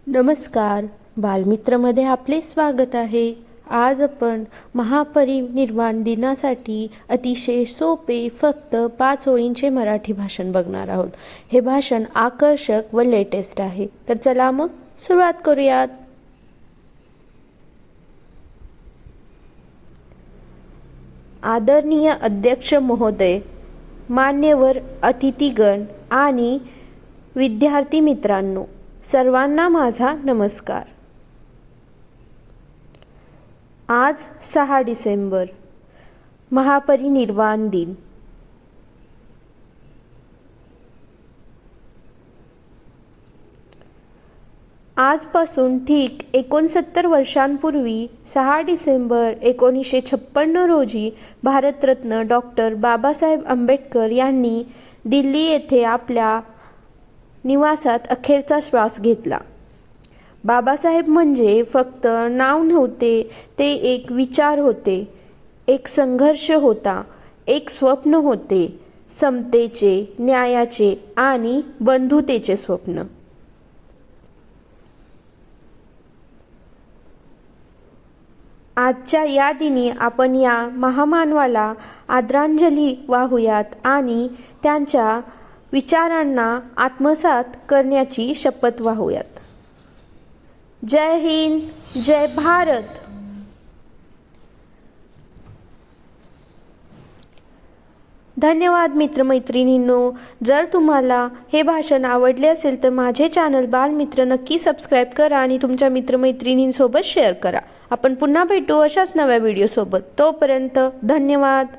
नमस्कार, बालमित्रमध्ये आपले स्वागत आहे। आज आपण महापरिनिर्वाण दिनासाठी अतिशय सोपे फक्त 5 ओळींचे मराठी भाषण बघणार आहोत। हे भाषण आकर्षक व लेटेस्ट आहे, तर चला मग सुरुवात करूयात। आदरणीय अध्यक्ष महोदय, मान्यवर अतिथीगण आणि विद्यार्थी मित्रांनो, सर्वांना माझा नमस्कार। आज 6 डिसेंबर, महापरिनिर्वाण दिन। आजपासून ठीक 69 वर्षांपूर्वी 6 डिसेंबर 1956 रोजी भारतरत्न डॉक्टर बाबासाहेब आंबेडकर यांनी दिल्ली येथे आपल्या निवासात अखेरचा श्वास घेतला। बाबासाहेब म्हणजे फक्त नाव नव्हते, ते एक विचार होते, एक संघर्ष होता, एक स्वप्न होते, समतेचे, न्यायाचे आणि बंधुतेचे स्वप्न। आजच्या या दिनी आपण या महामानवाला आदरांजली वाहूयात आणि त्यांच्या विचारांना आत्मसात करण्याची शपथ वाहूयात। जय हिंद, जय भारत। धन्यवाद मित्रमैत्रिणींनो। जर तुम्हाला हे भाषण आवडले असेल तर माझे चॅनल बालमित्र नक्की सबस्क्राईब करा आणि तुमच्या मित्रमैत्रिणींसोबत शेअर करा। आपण पुन्हा भेटू अशाच नव्या व्हिडिओसोबत। तोपर्यंत धन्यवाद।